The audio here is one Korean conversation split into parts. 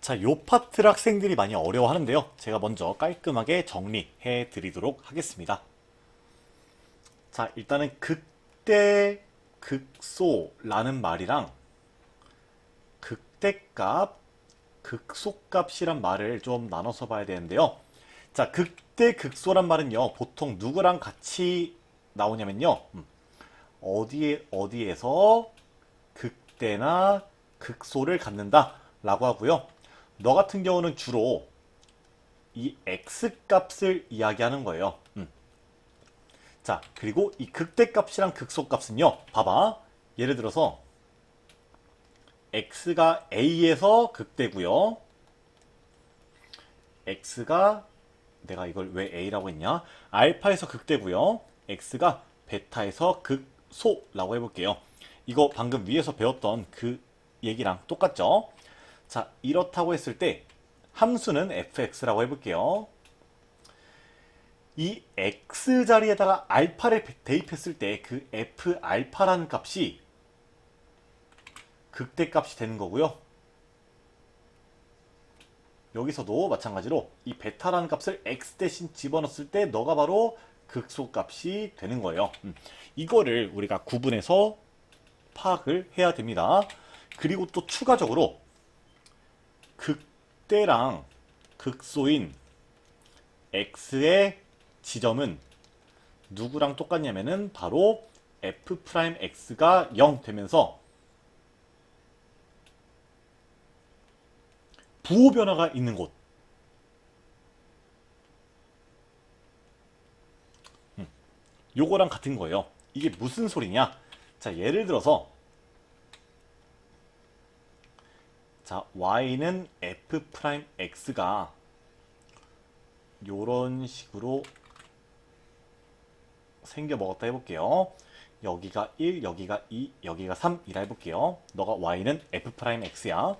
자, 요 파트를 학생들이 많이 어려워하는데요. 제가 먼저 깔끔하게 정리해 드리도록 하겠습니다. 자, 일단은 극대, 극소라는 말이랑 극대값, 극소값이란 말을 좀 나눠서 봐야 되는데요. 자, 극대, 극소란 말은요, 보통 누구랑 같이 나오냐면요. 어디에서 극대나 극소를 갖는다 라고 하고요. 너 같은 경우는 주로 이 x값을 이야기하는 거예요. 자, 그리고 이 극대값이랑 극소값은요. 봐봐. 예를 들어서 x가 a에서 극대고요. x가 내가 이걸 왜 a라고 했냐? 알파에서 극대고요. x가 베타에서 극소라고 해볼게요. 이거 방금 위에서 배웠던 그 얘기랑 똑같죠? 자, 이렇다고 했을 때 함수는 fx라고 해볼게요. 이 x 자리에다가 알파를 대입했을 때 그 f 알파라는 값이 극대값이 되는 거고요. 여기서도 마찬가지로 이 베타라는 값을 x 대신 집어넣었을 때 너가 바로 극소값이 되는 거예요. 이거를 우리가 구분해서 파악을 해야 됩니다. 그리고 또 추가적으로 극대랑 극소인 x의 지점은 누구랑 똑같냐면은 바로 f'x가 0 되면서 부호 변화가 있는 곳. 요거랑 같은 거예요. 이게 무슨 소리냐? 자, 예를 들어서 자, y는 f'x가 요런 식으로 생겨 먹었다 해볼게요. 여기가 1, 여기가 2, 여기가 3이라 해볼게요. 너가 y는 f'x야.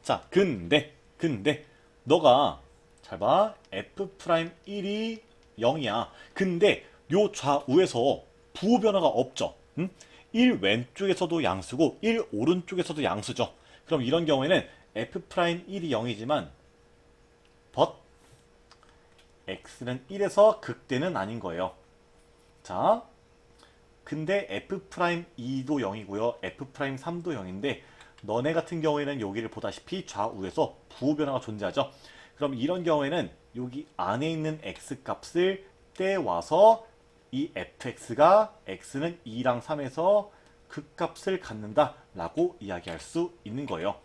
자, 근데 너가 잘 봐. f'1이 0이야. 근데 요 좌우에서 부호 변화가 없죠. 1 왼쪽에서도 양수고 1 오른쪽에서도 양수죠. 그럼 이런 경우에는 f'1이 0이지만 but x는 1에서 극대는 아닌 거예요. 자, 근데 f'2도 0이고요. f'3도 0인데 너네 같은 경우에는 여기를 보다시피 좌우에서 부호 변화가 존재하죠. 그럼 이런 경우에는 여기 안에 있는 x 값을 떼와서 이 fx가 x는 2랑 3에서 극값을 갖는다 라고 이야기할 수 있는 거예요.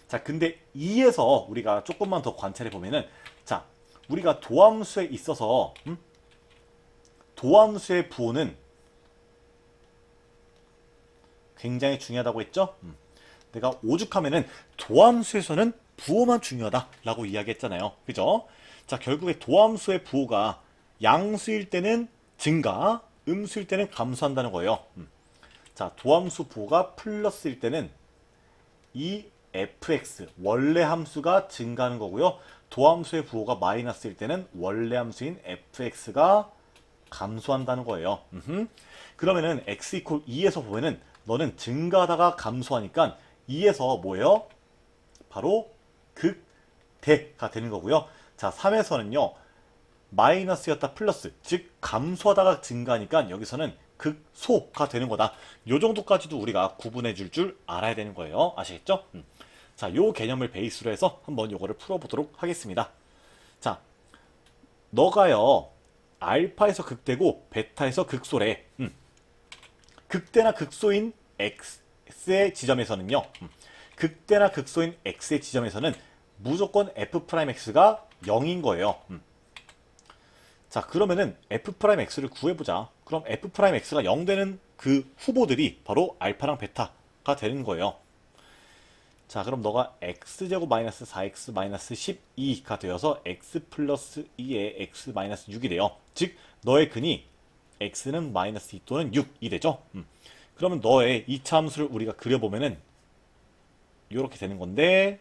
자, 근데 2에서 우리가 조금만 더 관찰해 보면은 자, 우리가 도함수에 있어서 도함수의 부호는 굉장히 중요하다고 했죠? 내가 오죽하면은 도함수에서는 부호만 중요하다라고 이야기했잖아요. 그죠? 자, 결국에 도함수의 부호가 양수일 때는 증가, 음수일 때는 감소한다는 거예요. 자, 도함수 부호가 플러스일 때는 이 fx, 원래 함수가 증가하는 거고요. 도함수의 부호가 마이너스일 때는 원래 함수인 fx가 감소한다는 거예요. 그러면은 x 이퀄 2에서 보면은 너는 증가하다가 감소하니까 2에서 뭐예요? 바로 극대가 되는 거고요. 자, 3에서는요. 마이너스였다 플러스, 즉 감소하다가 증가하니까 여기서는 극소가 되는 거다. 요 정도까지도 우리가 구분해 줄 알아야 되는 거예요. 아시겠죠? 자, 요 개념을 베이스로 해서 한번 요거를 풀어보도록 하겠습니다. 자, 너가요. 알파에서 극대고 베타에서 극소래. 극대나 극소인 x의 지점에서는요. 극대나 극소인 x의 지점에서는 무조건 f'x가 0인 거예요. 자, 그러면은 f'x를 구해보자. 그럼 f'x가 0 되는 그 후보들이 바로 알파랑 베타가 되는 거예요. 자, 그럼 너가 x제곱 마이너스 4x 마이너스 12가 되어서 x 플러스 2에 x 마이너스 6이 돼요. 즉, 너의 근이 x는 마이너스 2 또는 6이 되죠. 그러면 너의 2차 함수를 우리가 그려보면은 이렇게 되는 건데,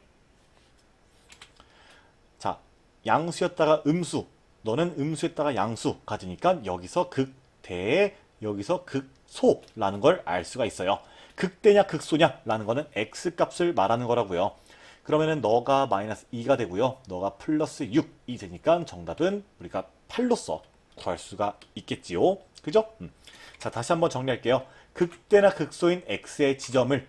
자, 양수였다가 음수, 너는 음수였다가 양수가 되니까 여기서 극대, 여기서 극소라는 걸 알 수가 있어요. 극대냐 극소냐 라는 거는 x 값을 말하는 거라고요. 그러면은 너가 마이너스 2가 되고요. 너가 플러스 6이 되니까 정답은 우리가 8로서 구할 수가 있겠지요. 그죠? 자, 다시 한번 정리할게요. 극대나 극소인 x의 지점을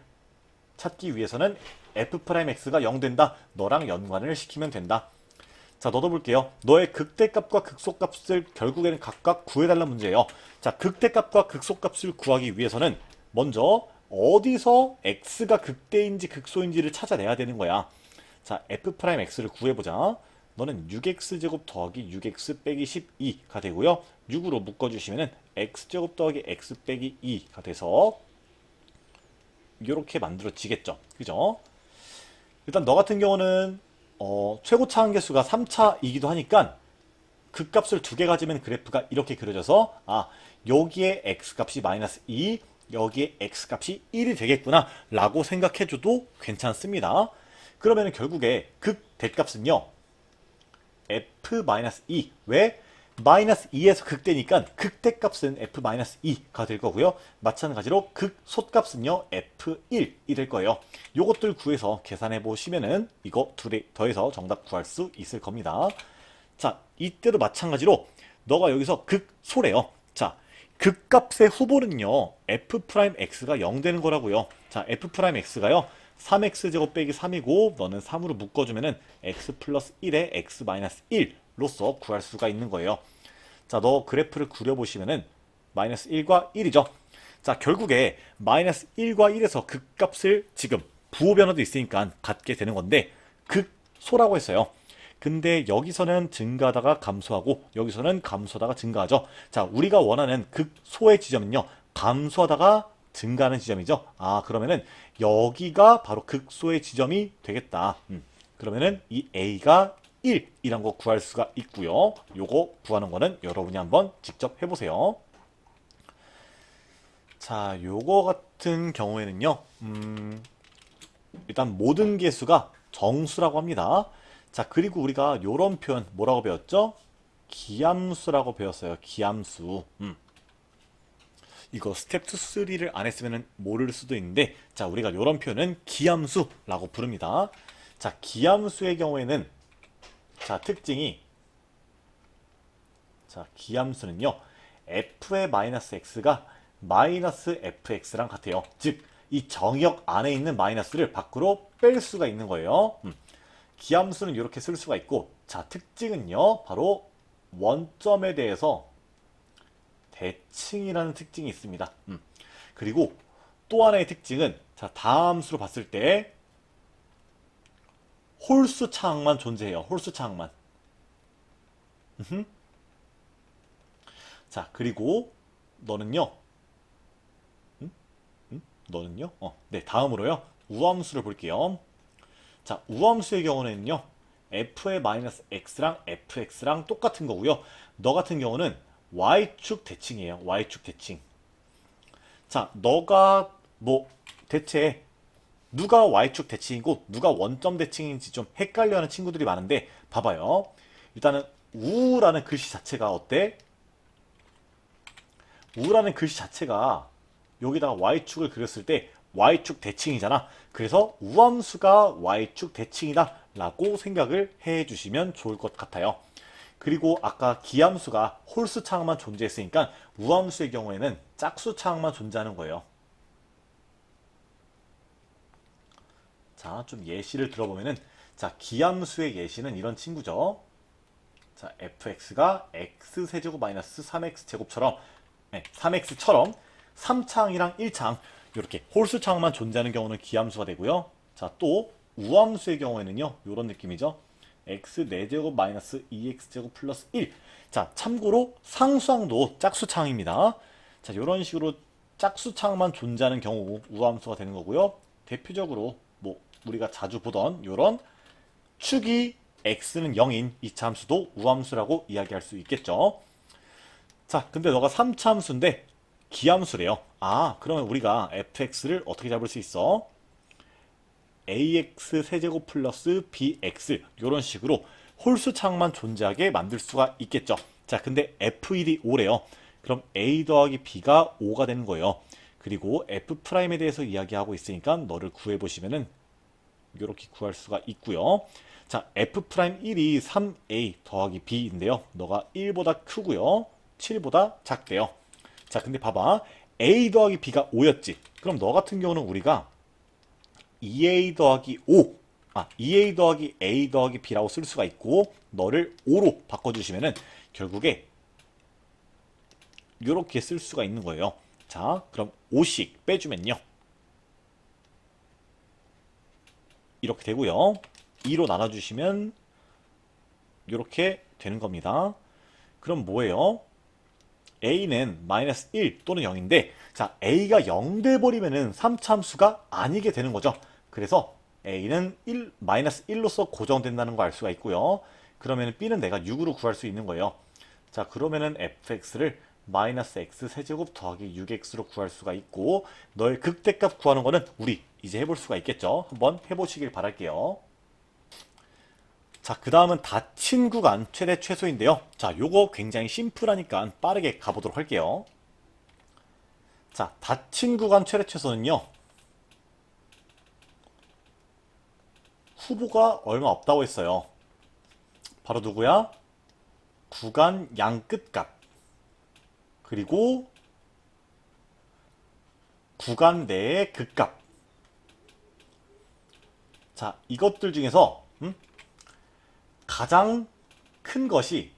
찾기 위해서는 f'x가 0 된다. 너랑 연관을 시키면 된다. 자, 너도 볼게요. 너의 극대값과 극소값을 결국에는 각각 구해달라는 문제예요. 자, 극대값과 극소값을 구하기 위해서는 먼저 어디서 x가 극대인지 극소인지를 찾아내야 되는 거야. 자, f'x를 구해보자. 너는 6x제곱 더하기 6x 빼기 12가 되고요. 6으로 묶어주시면은 x제곱 더하기 x 빼기 2가 돼서 이렇게 만들어지겠죠. 그죠? 일단 너 같은 경우는 최고 차항계수가 3차이기도 하니까 극값을 두 개 가지면 그래프가 이렇게 그려져서 여기에 x값이 마이너스 2, 여기에 x값이 1이 되겠구나 라고 생각해줘도 괜찮습니다. 그러면 결국에 극대값은요 f-2. 왜? 마이너스 2에서 극대니까 극대값은 f-2가 될 거고요. 마찬가지로 극소값은요 f1이 될 거예요. 요것들 구해서 계산해 보시면은 이거 둘이 더해서 정답 구할 수 있을 겁니다. 자, 이때도 마찬가지로 너가 여기서 극소래요. 자, 극값의 후보는요 f'x가 0 되는 거라고요. 자, f'x가요 3x제곱 빼기 3이고 너는 3으로 묶어주면은 x 플러스 1에 x 마이너스 1로서 구할 수가 있는 거예요. 자, 너 그래프를 그려보시면은 마이너스 1과 1이죠. 자, 결국에 마이너스 1과 1에서 극값을 지금 부호 변화도 있으니까 갖게 되는 건데 극소라고 했어요. 근데 여기서는 증가하다가 감소하고 여기서는 감소하다가 증가하죠. 자, 우리가 원하는 극소의 지점은요 감소하다가 증가하는 지점이죠. 그러면은 여기가 바로 극소의 지점이 되겠다. 그러면은 이 a가 1이란 거 구할 수가 있고요. 요거 구하는 거는 여러분이 한번 직접 해보세요. 자, 요거 같은 경우에는요 일단 모든 개수가 정수라고 합니다. 자, 그리고 우리가 요런 표현 뭐라고 배웠죠? 기함수라고 배웠어요. 기함수. 이거 스텝 2, 3를 안 했으면 모를 수도 있는데, 자, 우리가 이런 표현은 기함수라고 부릅니다. 자, 기함수의 경우에는 자, 특징이 자, 기함수는요 f의 마이너스 x가 마이너스 fx랑 같아요. 즉, 이 정역 안에 있는 마이너스를 밖으로 뺄 수가 있는 거예요. 기함수는 이렇게 쓸 수가 있고, 자, 특징은요 바로 원점에 대해서 대칭이라는 특징이 있습니다. 그리고 또 하나의 특징은 자, 다함수로 봤을 때 홀수 차항만 존재해요. 홀수 차항만. 자, 그리고 너는요. 너는요? 네, 다음으로요. 우함수를 볼게요. 자, 우함수의 경우는요. f의 마이너스 x랑 fx랑 똑같은 거고요. 너 같은 경우는 y축 대칭이에요. y축 대칭. 자, 너가 뭐 대체 누가 y축 대칭이고 누가 원점 대칭인지 좀 헷갈려하는 친구들이 많은데 봐봐요. 일단은 우라는 글씨 자체가 어때? 우라는 글씨 자체가 여기다가 y축을 그렸을 때 y축 대칭이잖아. 그래서 우함수가 y축 대칭이다 라고 생각을 해 주시면 좋을 것 같아요. 그리고 아까 기함수가 홀수 차항만 존재했으니까 우함수의 경우에는 짝수 차항만 존재하는 거예요. 자, 좀 예시를 들어보면은 자, 기함수의 예시는 이런 친구죠. 자, fx가 x세제곱 마이너스 3x제곱처럼 3x처럼 3차항이랑 1차항 이렇게 홀수 차항만 존재하는 경우는 기함수가 되고요. 자, 또 우함수의 경우에는요. 이런 느낌이죠. x 4제곱 마이너스 2x제곱 플러스 1. 자, 참고로 상수항도 짝수차항입니다. 자, 이런 식으로 짝수차항만 존재하는 경우 우함수가 되는 거고요. 대표적으로 뭐 우리가 자주 보던 이런 축이 x는 0인 2차 함수도 우함수라고 이야기할 수 있겠죠. 자, 근데 너가 3차 함수인데 기함수래요. 그러면 우리가 fx를 어떻게 잡을 수 있어? ax 세제곱 플러스 bx 이런 식으로 홀수 차항만 존재하게 만들 수가 있겠죠. 자, 근데 f1이 5래요. 그럼 a 더하기 b가 5가 되는 거예요. 그리고 f'에 대해서 이야기하고 있으니까 너를 구해보시면은 이렇게 구할 수가 있고요. 자, F'1이 3a 더하기 b인데요. 너가 1보다 크고요. 7보다 작대요. 자, 근데 봐봐. a 더하기 b가 5였지. 그럼 너 같은 경우는 우리가 2a 더하기 5, 2a 더하기 a 더하기 b라고 쓸 수가 있고, 너를 5로 바꿔주시면은 결국에 이렇게 쓸 수가 있는 거예요. 자, 그럼 5씩 빼주면요, 이렇게 되고요. 2로 나눠주시면 이렇게 되는 겁니다. 그럼 뭐예요? a는 마이너스 1 또는 0인데, 자, a가 0 돼버리면은 3차함수가 아니게 되는 거죠. 그래서 a는 마이너스 1로서 고정된다는 거 알 수가 있고요. 그러면 b는 내가 6으로 구할 수 있는 거예요. 자, 그러면은 fx를 마이너스 x 세제곱 더하기 6x로 구할 수가 있고, 너의 극대값 구하는 거는 우리 이제 해볼 수가 있겠죠. 한번 해보시길 바랄게요. 자, 그 다음은 닫힌 구간 최대 최소인데요. 자, 요거 굉장히 심플하니까 빠르게 가보도록 할게요. 자, 닫힌 구간 최대 최소는요, 후보가 얼마 없다고 했어요. 바로 누구야? 구간 양 끝값, 그리고 구간 내의 극값. 자, 이것들 중에서 가장 큰 것이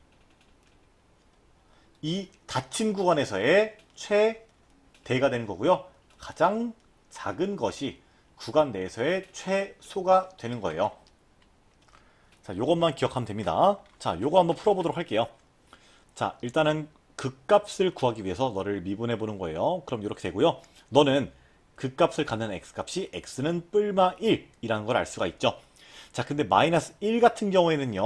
이 닫힌 구간에서의 최대가 되는 거고요. 가장 작은 것이 구간 내에서의 최소가 되는 거예요. 자, 요것만 기억하면 됩니다. 자, 요거 한번 풀어보도록 할게요. 자, 일단은 극값을 구하기 위해서 너를 미분해 보는 거예요. 그럼 이렇게 되고요. 너는 극값을 갖는 x값이 x는 뿔마 1이라는 걸 알 수가 있죠. 자, 근데 마이너스 1 같은 경우에는요,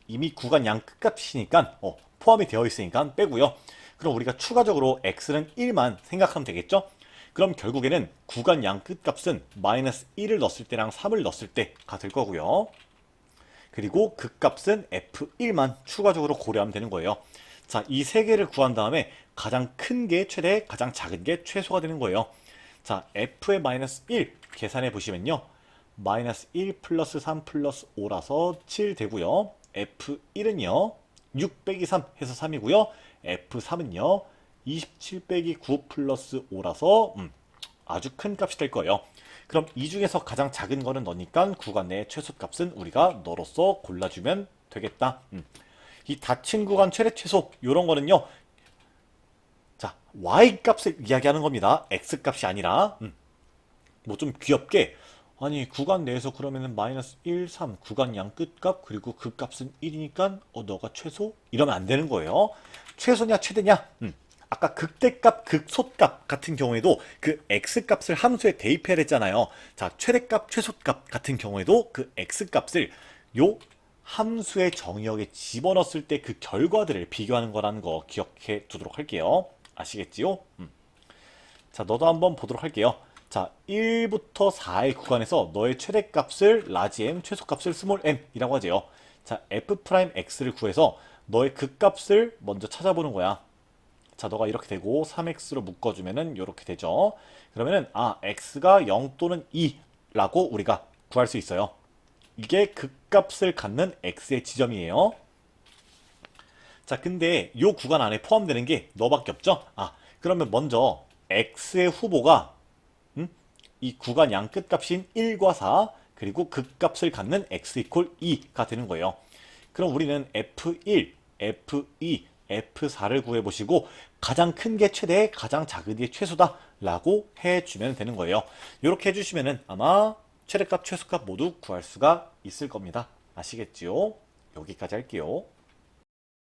이미 구간 양 끝값이니까 포함이 되어 있으니까 빼고요. 그럼 우리가 추가적으로 x는 1만 생각하면 되겠죠? 그럼 결국에는 구간 양 끝값은 마이너스 1을 넣었을 때랑 3을 넣었을 때가 될 거고요. 그리고 극값은 f1만 추가적으로 고려하면 되는 거예요. 자, 이 세 개를 구한 다음에 가장 큰 게 최대, 가장 작은 게 최소가 되는 거예요. 자, f의 마이너스 1 계산해 보시면요, 마이너스 1 플러스 3 플러스 5라서 7 되고요. f1은요 6 빼기 3 해서 3이고요. f3은요 27 빼기 9 플러스 5라서 아주 큰 값이 될 거예요. 그럼 이 중에서 가장 작은 거는 너니까 구간 내의 최소값은 우리가 너로서 골라주면 되겠다. 이 닫힌 구간 최대 최소 이런 거는요, 자, y 값을 이야기하는 겁니다. x 값이 아니라. 뭐 좀 귀엽게, 아니 구간 내에서 그러면은 마이너스 1, 3 구간 양 끝값 그리고 그 값은 1이니까 너가 최소? 이러면 안 되는 거예요. 최소냐 최대냐? 아까 극대값 극소값 같은 경우에도 그 x값을 함수에 대입해야 했잖아요. 자, 최대값 최소값 같은 경우에도 그 x값을 요 함수의 정의역에 집어넣었을 때 그 결과들을 비교하는 거라는 거 기억해 두도록 할게요. 아시겠지요? 자, 너도 한번 보도록 할게요. 자, 1부터 4의 구간에서 너의 최대값을 라지 m, 최소값을 스몰 m 이라고 하죠. 자, f'x를 구해서 너의 극값을 먼저 찾아보는 거야. 자, 너가 이렇게 되고 3x로 묶어주면은 이렇게 되죠. 그러면은 x가 0 또는 2라고 우리가 구할 수 있어요. 이게 극값을 갖는 x의 지점이에요. 자, 근데 이 구간 안에 포함되는 게 너밖에 없죠? 그러면 먼저 x의 후보가 이 구간 양 끝값인 1과 4 그리고 극값을 갖는 x 이퀄 2가 되는 거예요. 그럼 우리는 f1, f2, f4를 구해보시고 가장 큰 게 최대, 가장 작은 게 최소다 라고 해주면 되는 거예요. 이렇게 해주시면은 아마 최대값, 최소값 모두 구할 수가 있을 겁니다. 아시겠지요? 여기까지 할게요.